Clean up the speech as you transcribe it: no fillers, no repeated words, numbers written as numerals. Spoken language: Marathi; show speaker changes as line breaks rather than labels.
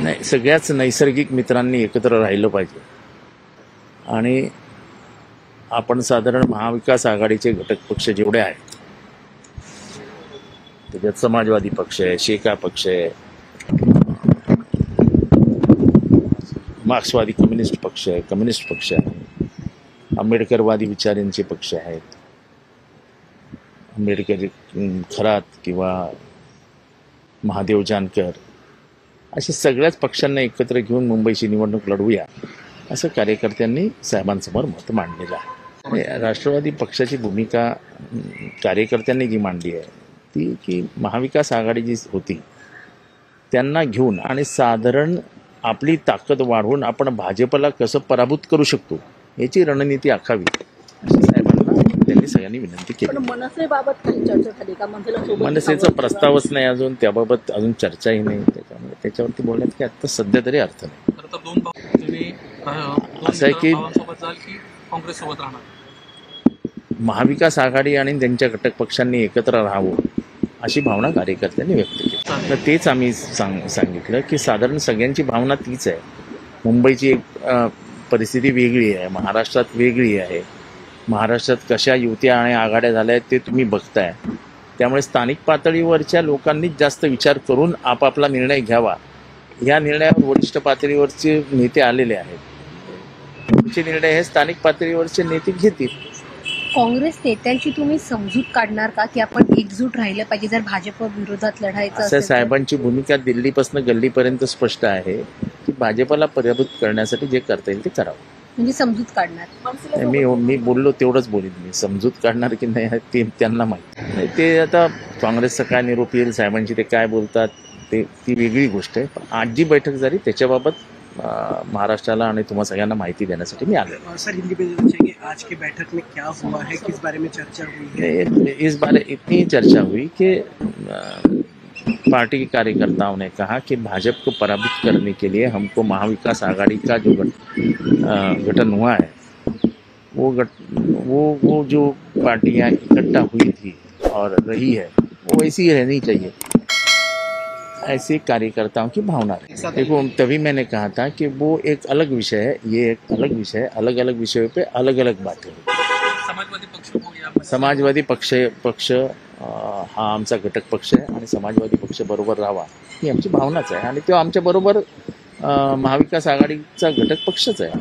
नाही, सगळ्याच नैसर्गिक मित्रांनी एकत्र राहिलं पाहिजे आणि आपण साधारण महाविकास आघाडीचे घटक पक्ष जेवढे आहेत त्याच्यात समाजवादी पक्ष आहे, शेका पक्ष आहे, मार्क्सवादी कम्युनिस्ट पक्ष आहे, कम्युनिस्ट पक्ष आहे, आंबेडकरवादी विचारांचे पक्ष आहेत, आंबेडकर खरात किंवा महादेव जानकर, अशा सगळ्याच पक्षांना एकत्र घेऊन मुंबईची निवडणूक लढवूया असं कार्यकर्त्यांनी साहेबांसमोर मत मांडलेलं आहे. राष्ट्रवादी पक्षाची भूमिका कार्यकर्त्यांनी जी मांडली आहे ती की महाविकास आघाडी जी होती त्यांना घेऊन आणि साधारण आपली ताकद वाढवून आपण भाजपला कसं पराभूत करू शकतो याची रणनीती आखावी अशी साहेबांना त्यांनी सगळ्यांनी विनंती केली.
मनसेबाबत काही चर्चा झाली का?
मनसेचा प्रस्तावच नाही अजून, त्याबाबत अजून चर्चाही नाही, त्याच्यामुळे त्याच्यावरती बोलण्यात की आता सध्या तरी अर्थ नाही. असं आहे की महाविकास आघाडी आणि त्यांच्या घटक पक्षांनी एकत्र राहावं अशी भावना कार्यकर्त्यांनी व्यक्त केली. तर तेच आम्ही सांगितलं की साधारण सगळ्यांची भावना तीच आहे. मुंबईची एक परिस्थिती वेगळी आहे, महाराष्ट्रात वेगळी आहे. महाराष्ट्रात कशा युत्या आणि आघाड्या झाल्या आहेत ते तुम्ही बघताय. त्यामुळे स्थानिक पातळीवरच्या लोकांनीच जास्त विचार करून आपापला निर्णय घ्यावा. या निर्णयावर वरिष्ठ पातळीवरचे नेते आलेले आहेत. पुढचे निर्णय हे स्थानिक पातळीवरचे नेते घेतील.
काँग्रेस नेत्यांची तुम्ही समजूत काढणार का की आपण एकजूट राहिलं पाहिजे जर भाजप विरोधात लढायचं
असेल? साहेबांची भूमिका दिल्लीपासून गल्लीपर्यंत स्पष्ट आहे की भाजपला पराभूत करण्यासाठी जे करता येईल ते करावं.
म्हणजे समजूत काढणार.
मी बोललो तेवढंच बोलीन. मी समजूत काढणार की नाही ते त्यांना माहिती. ते आता काँग्रेसचा काय निरोप येईल, साहेबांची ते काय बोलतात ती वेगळी गोष्ट आहे. पण आज जी बैठक झाली त्याच्याबाबत महाराष्ट्राला आणि तुम्हाला सगळ्यांना माहिती देण्यासाठी मी आलो.
सर, हिंदी में पूछेंगे आज की बैठक में क्या हुआ है, किस बारे में चर्चा हुई है?
इस बारे इतनी चर्चा हुई कि पार्टी के कार्यकर्ताओं ने कहा कि भाजपा को पराभूत करने के लिए हमको महाविकास आघाड़ी का जो गठन हुआ है वो जो पार्टियां इकट्ठा हुई थी और रही है वो वैसी ही रहनी चाहिए, ऐसे कार्यकर्ताओं की भावना रही. देखो, तभी मैंने कहा था कि वो एक अलग विषय है, ये एक अलग विषय है. अलग अलग विषयों पे अलग अलग बातें. समाजवादी पक्ष हा आमचा घटक पक्ष आहे आणि समाजवादी पक्ष बरोबर राहावा ही आमची भावनाच आहे आणि तो आमच्या बरोबर महाविकास आघाडीचा घटक पक्षच आहे.